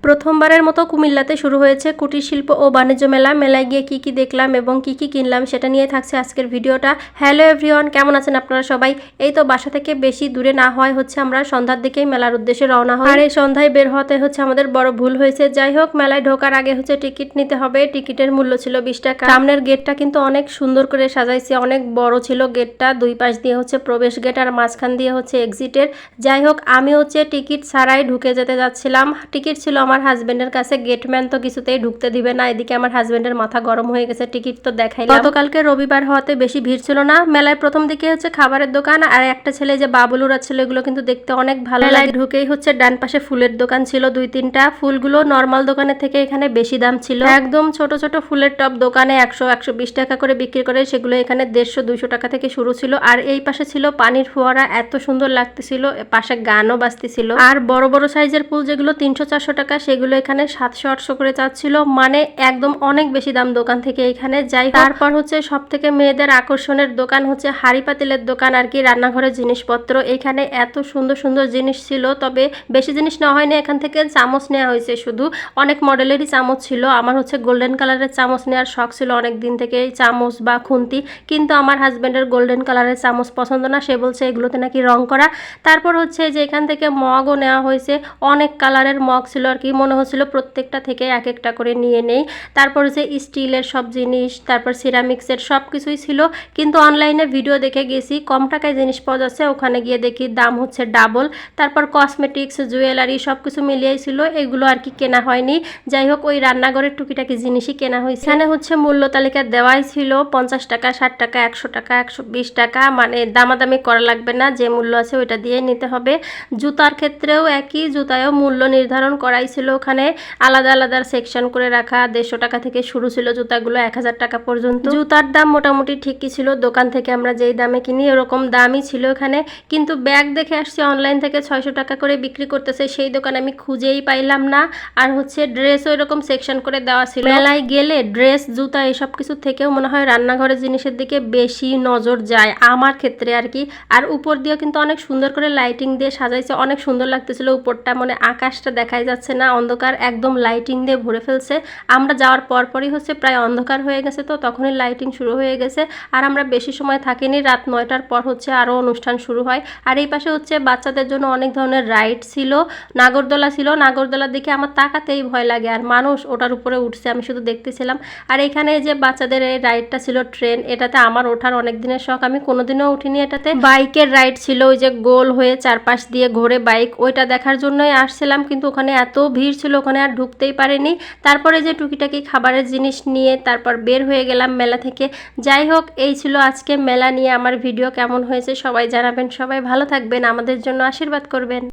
প্রথমবারের মতো কুমিল্লাতে শুরু হয়েছে কুটির শিল্প ও বাণিজ্য মেলা। মেলায় গিয়ে কি কি দেখলাম এবং কি কি কিনলাম সেটা নিয়ে থাকছে আজকের ভিডিওটা। হ্যালো এভরিওয়ান, কেমন আছেন আপনারা সবাই? এই তো বাসা থেকে বেশি দূরে না হয় হচ্ছে আমরা সন্ধ্যার দিকেই মেলার উদ্দেশ্যে রওনা হই। আর এই সন্ধ্যায় বের হতে হচ্ছে আমাদের বড় ভুল হয়েছে। যাই হোক, মেলায় ঢোকার আগে হচ্ছে টিকিট নিতে হবে। টিকিটের মূল্য ছিল 20 টাকা। সামনের গেটটা কিন্তু অনেক সুন্দর করে সাজাইছে, অনেক বড় ছিল গেটটা। দুই পাশ দিয়ে হচ্ছে প্রবেশ গেট আর মাঝখান দিয়ে হচ্ছে এক্সিটের। যাই হোক, আমি হচ্ছে টিকিট ছাড়াই ঢুকে যেতে যাচ্ছিলাম। টিকিট ছিল আমার হাজবেন্ডের কাছে, গেটম্যান তো কিছুতেই ঢুকতে দিবে না। এদিকে আমার হাজবেন্ডের মাথা গরম হয়ে গেছে, টিকিট তো দেখাইলাম। গতকালকে রবিবার হওয়াতে বেশি ভিড় ছিল না। মেলায় প্রথম দিকে হচ্ছে খাবারের দোকান আর একটা ছেলে যে বাবুলুরা ছিল, এগুলো কিন্তু দেখতে অনেক ভালো লাগে। ঢুকেই হচ্ছে ডান পাশে ফুলের দোকান ছিল 2-3টা। ফুলগুলো নর্মাল দোকানের থেকে এখানে বেশি দাম ছিল। একদম ছোট ছোট ফুলের টব দোকানে 100-120 টাকা করে বিক্রি করে, সেগুলো এখানে 150-200 টাকা থেকে শুরু ছিল। আর এই পাশে ছিল পানির ফোয়ারা, এত সুন্দর লাগতেছিল। পাশে গানও বাজতেছিল। আর বড় বড় সাইজের ফুল যেগুলো 300-400 টাকা, সেগুলো এখানে 700-800 করে চাচ্ছিল। মানে একদম অনেক বেশি দাম দোকান থেকে এখানে। যাই তারপর হচ্ছে সব থেকে মেয়েদের আকর্ষণের দোকান হচ্ছে হাঁড়ি পাতিলের দোকান আর কি, রান্নাঘরের জিনিসপত্র। এখানে এত সুন্দর সুন্দর জিনিস ছিল, তবে বেশি জিনিস নেওয়া হয়নি। এখান থেকে চামচ নেওয়া হয়েছে শুধু, অনেক মডেলেরই চামচ ছিল। আমার হচ্ছে গোল্ডেন কালারের চামচ নেওয়ার শখ ছিল অনেক দিন থেকে, চামচ বা খুন্তি। কিন্তু আমার হাজবেন্ডের গোল্ডেন কালারের চামচ পছন্দ না, সে বলছে এগুলোতে নাকি রং করা। তারপর হচ্ছে যে এখান থেকে মগও নেওয়া হয়েছে, অনেক কালারের মগ ছিল আর কি। মনে হচ্ছিল প্রত্যেকটা থেকে এক একটা করে নিয়ে নেই। তারপর হচ্ছে স্টিলের সব জিনিস, তারপর সিরামিক্সের সব কিছুই ছিল। কিন্তু অনলাইনে ভিডিও দেখে গেছি কম টাকায় জিনিস পাওয়া যাচ্ছে, ওখানে গিয়ে দেখি দাম হচ্ছে ডাবল। তারপর কসমেটিক্স, জুয়েলারি সব কিছু মিলিয়েই ছিল, এগুলো আর কি কেনা হয়নি। যাই হোক, ওই রান্নাঘরের টুকিটাকি জিনিসই কেনা হয়েছে। এখানে হচ্ছে মূল্য তালিকা দেওয়াই ছিল 50 টাকা, 60 টাকা, 100 টাকা, 120 টাকা। মানে দামাদামি করা লাগবে না, যে মূল্য আছে ওইটা দিয়ে নিতে হবে। জুতার ক্ষেত্রেও একই, জুতায়ও মূল্য নির্ধারণ করাই ছিল। ওখানে আলাদা আলাদা সেকশন করে রাখা। 150 টাকা থেকে শুরু ছিল জুতাগুলো 1000 টাকা পর্যন্ত। জুতার দাম মোটামুটি ঠিকই ছিল, দোকান থেকে আমরা যেই দামে কিনি এরকম দামই ছিল এখানে। কিন্তু ব্যাগ দেখে আসছি অনলাইন থেকে 600 টাকা করে বিক্রি করতেছে, সেই দোকান আমি খুঁজেই পাইলাম না। আর হচ্ছে ড্রেসও এরকম সেকশন করে দেওয়া ছিল। মেলায় গেলে ড্রেস, জুতা এসব কিছু থেকেও মনে হয় রান্নাঘরের জিনিসের দিকে বেশি নজর যায় আমার ক্ষেত্রে আর কি। আর উপর দিয়েও কিন্তু অনেক সুন্দর করে লাইটিং দিয়ে সাজাইছে, অনেক সুন্দর লাগতেছিল উপরটা। মানে আকাশটা দেখাই যাচ্ছে না, অন্ধকার, একদম লাইটিং দিয়ে ভরে ফেলছে। আমরা যাওয়ার পরপরই হচ্ছে প্রায় অন্ধকার হয়ে গেছে, তো তখনই লাইটিং শুরু হয়ে গেছে। আর আমরা বেশি সময় থাকিনি, রাত 9টার পর হচ্ছে আরও অনুষ্ঠান শুরু হয়। আর এই পাশে হচ্ছে বাচ্চাদের জন্য অনেক ধরনের রাইড ছিল, নাগরদোলা ছিল। নাগরদোলার দিকে আমার তাকাতেই ভয় লাগে, আর মানুষ ওটার উপরে উঠছে, আমি শুধু দেখতেছিলাম। আর এখানে যে বাচ্চাদের এই রাইডটা ছিল ট্রেন, এটাতে আমার ওঠার অনেক দিনের শখ, আমি কোনোদিনও উঠিনি এটাতে। বাইকের রাইড ছিল, ওই যে গোল হয়ে চারপাশ দিয়ে ঘোরে বাইক, ওইটা দেখার জন্যই আসছিলাম। কিন্তু ওখানে এত ভিড় ছিল, ওখানে আর ঢুকতেই পারিনি। তারপরে যে টুকিটাকি খাবারের জিনিস নিয়ে তারপর বের হয়ে গেলাম মেলা থেকে। যাই হোক, এই ছিল আজকে মেলা নিয়ে আমার ভিডিও। কেমন হয়েছে সবাই জানাবেন, সবাই ভালো থাকবেন, আমাদের জন্য আশীর্বাদ করবেন।